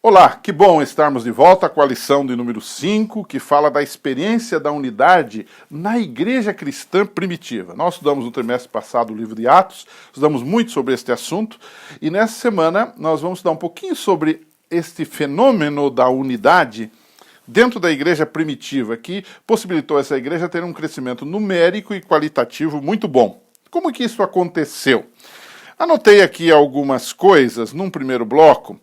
Olá, que bom estarmos de volta com a lição de número 5, que fala da experiência da unidade na igreja cristã primitiva. Nós estudamos no trimestre passado o livro de Atos, estudamos muito sobre este assunto, e nessa semana nós vamos estudar um pouquinho sobre este fenômeno da unidade dentro da igreja primitiva, que possibilitou essa igreja ter um crescimento numérico e qualitativo muito bom. Como que isso aconteceu? Anotei aqui algumas coisas num primeiro bloco,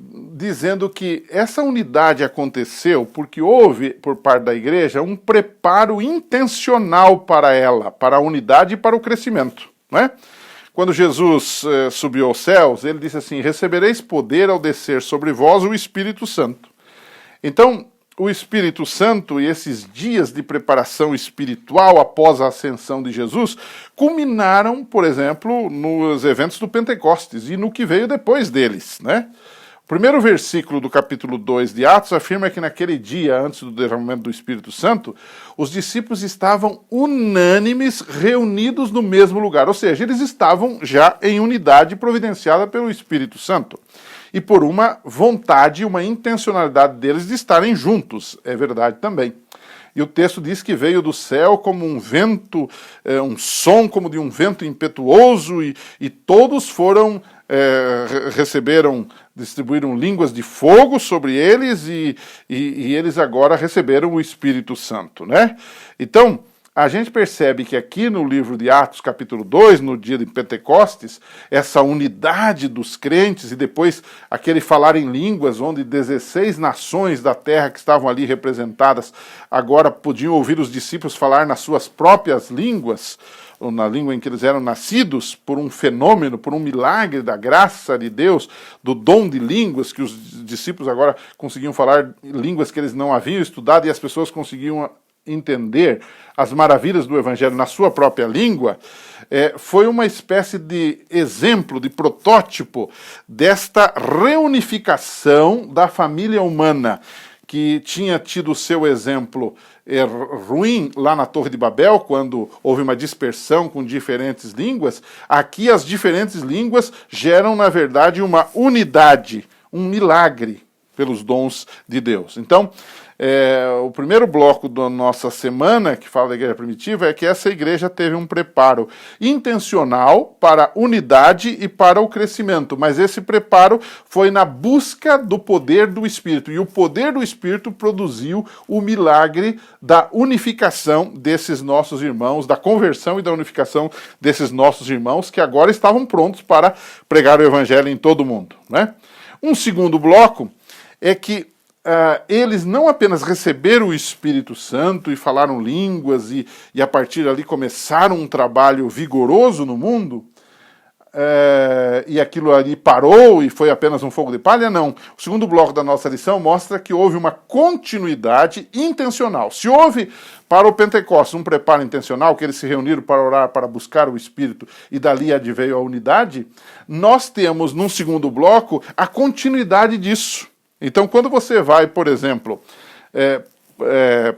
dizendo que essa unidade aconteceu porque houve, por parte da igreja, um preparo intencional para ela, para a unidade e para o crescimento, não é? Quando Jesus subiu aos céus, ele disse assim: recebereis poder ao descer sobre vós o Espírito Santo. Então, o Espírito Santo e esses dias de preparação espiritual após a ascensão de Jesus culminaram, por exemplo, nos eventos do Pentecostes e no que veio depois deles, né? O primeiro versículo do capítulo 2 de Atos afirma que naquele dia, antes do derramamento do Espírito Santo, os discípulos estavam unânimes, reunidos no mesmo lugar. Ou seja, eles estavam já em unidade providenciada pelo Espírito Santo. E por uma vontade, uma intencionalidade deles de estarem juntos. É verdade também. E o texto diz que veio do céu como um vento, um som como de um vento impetuoso, e todos foram, distribuíram línguas de fogo sobre eles, e eles agora receberam o Espírito Santo, né? Então, a gente percebe que aqui no livro de Atos, capítulo 2, no dia de Pentecostes, essa unidade dos crentes e depois aquele falar em línguas, onde 16 nações da terra que estavam ali representadas agora podiam ouvir os discípulos falar nas suas próprias línguas, ou na língua em que eles eram nascidos, por um fenômeno, por um milagre da graça de Deus, do dom de línguas, que os discípulos agora conseguiam falar línguas que eles não haviam estudado e as pessoas conseguiam entender as maravilhas do Evangelho na sua própria língua. Foi uma espécie de exemplo, de protótipo desta reunificação da família humana, que tinha tido seu exemplo ruim lá na Torre de Babel, quando houve uma dispersão com diferentes línguas. Aqui as diferentes línguas geram, na verdade, uma unidade, um milagre pelos dons de Deus. Então, o primeiro bloco da nossa semana, que fala da igreja primitiva, é que essa igreja teve um preparo intencional para a unidade e para o crescimento, mas esse preparo foi na busca do poder do Espírito, e o poder do Espírito produziu o milagre da unificação desses nossos irmãos, da conversão e da unificação desses nossos irmãos, que agora estavam prontos para pregar o Evangelho em todo o mundo, né? Um segundo bloco é que eles não apenas receberam o Espírito Santo e falaram línguas e a partir dali começaram um trabalho vigoroso no mundo, e aquilo ali parou e foi apenas um fogo de palha, não. O segundo bloco da nossa lição mostra que houve uma continuidade intencional. Se houve para o Pentecostes um preparo intencional, que eles se reuniram para orar, para buscar o Espírito, e dali adveio a unidade, nós temos, num segundo bloco, a continuidade disso. Então, quando você vai, por exemplo,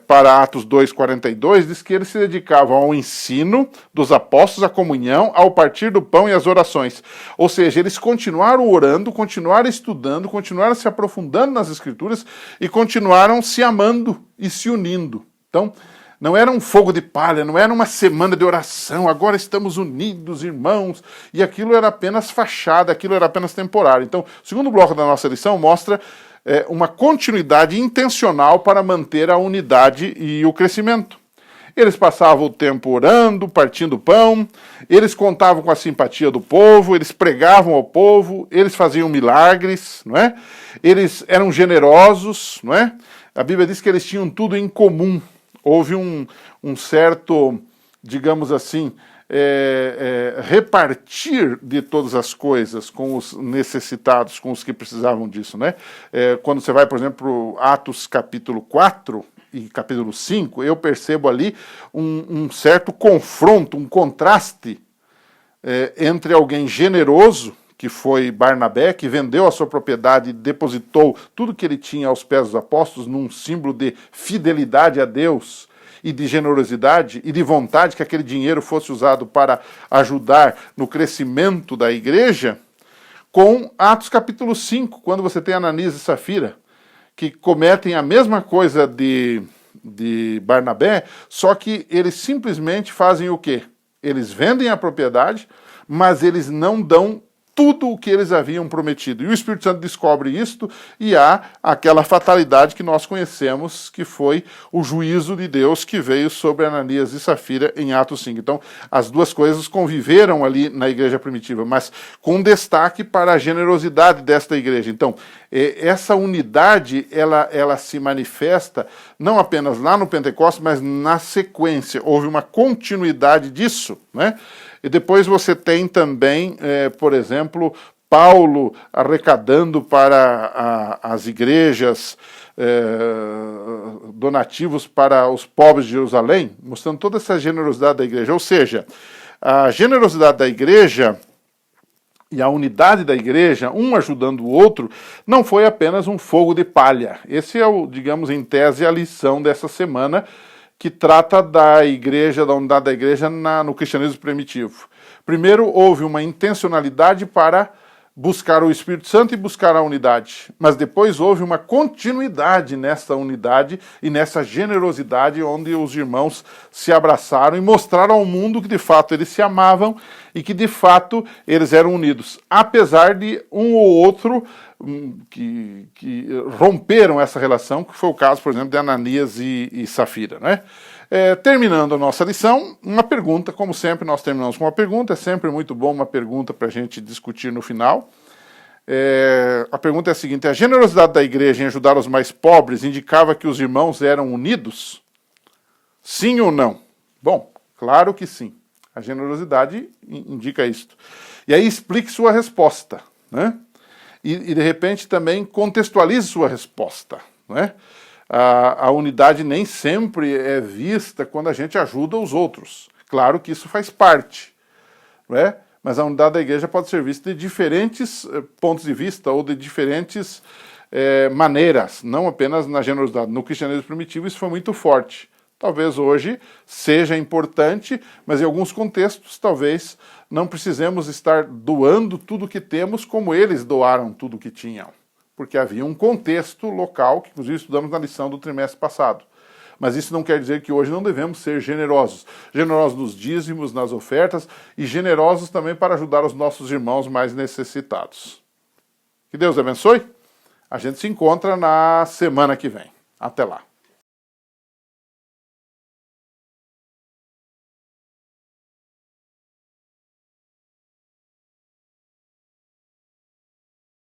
para Atos 2,42, diz que eles se dedicavam ao ensino dos apóstolos, à comunhão, ao partir do pão e às orações. Ou seja, eles continuaram orando, continuaram estudando, continuaram se aprofundando nas Escrituras e continuaram se amando e se unindo. Então, não era um fogo de palha, não era uma semana de oração, agora estamos unidos, irmãos, e aquilo era apenas fachada, aquilo era apenas temporário. Então, o segundo bloco da nossa lição mostra uma continuidade intencional para manter a unidade e o crescimento. Eles passavam o tempo orando, partindo pão, eles contavam com a simpatia do povo, eles pregavam ao povo, eles faziam milagres, não é? Eles eram generosos, não é? A Bíblia diz que eles tinham tudo em comum. Houve um certo, digamos assim, repartir de todas as coisas com os necessitados, com os que precisavam disso, né? Quando você vai, por exemplo, Atos capítulo 4 e capítulo 5, eu percebo ali um certo confronto, um contraste entre alguém generoso, que foi Barnabé, que vendeu a sua propriedade e depositou tudo que ele tinha aos pés dos apóstolos num símbolo de fidelidade a Deus, e de generosidade e de vontade que aquele dinheiro fosse usado para ajudar no crescimento da igreja, com Atos capítulo 5, quando você tem Ananias e Safira, que cometem a mesma coisa de Barnabé, só que eles simplesmente fazem o quê? Eles vendem a propriedade, mas eles não dão tudo o que eles haviam prometido. E o Espírito Santo descobre isto e há aquela fatalidade que nós conhecemos, que foi o juízo de Deus que veio sobre Ananias e Safira em Atos 5. Então, as duas coisas conviveram ali na igreja primitiva, mas com destaque para a generosidade desta igreja. Então, essa unidade, ela se manifesta não apenas lá no Pentecostes, mas na sequência. Houve uma continuidade disso, né? E depois você tem também, por exemplo, Paulo arrecadando para as igrejas donativos para os pobres de Jerusalém, mostrando toda essa generosidade da igreja. Ou seja, a generosidade da igreja e a unidade da igreja, um ajudando o outro, não foi apenas um fogo de palha. Esse é, digamos, em tese, a lição dessa semana, que trata da igreja, da unidade da igreja no cristianismo primitivo. Primeiro, houve uma intencionalidade para buscar o Espírito Santo e buscar a unidade, mas depois houve uma continuidade nessa unidade e nessa generosidade, onde os irmãos se abraçaram e mostraram ao mundo que de fato eles se amavam e que de fato eles eram unidos, apesar de um ou outro que romperam essa relação, que foi o caso, por exemplo, de Ananias e Safira, né? Terminando a nossa lição, uma pergunta, como sempre nós terminamos com uma pergunta, é sempre muito bom uma pergunta para a gente discutir no final. A pergunta é a seguinte: a generosidade da igreja em ajudar os mais pobres indicava que os irmãos eram unidos? Sim ou não? Bom, claro que sim. A generosidade indica isto. E aí explique sua resposta, né? E de repente também contextualize sua resposta, né? A unidade nem sempre é vista quando a gente ajuda os outros. Claro que isso faz parte, não é? Mas a unidade da igreja pode ser vista de diferentes pontos de vista ou de diferentes maneiras, não apenas na generosidade. No cristianismo primitivo isso foi muito forte. Talvez hoje seja importante, mas em alguns contextos talvez não precisemos estar doando tudo que temos como eles doaram tudo que tinham. Porque havia um contexto local, que inclusive estudamos na lição do trimestre passado. Mas isso não quer dizer que hoje não devemos ser generosos. Generosos nos dízimos, nas ofertas, e generosos também para ajudar os nossos irmãos mais necessitados. Que Deus abençoe. A gente se encontra na semana que vem. Até lá.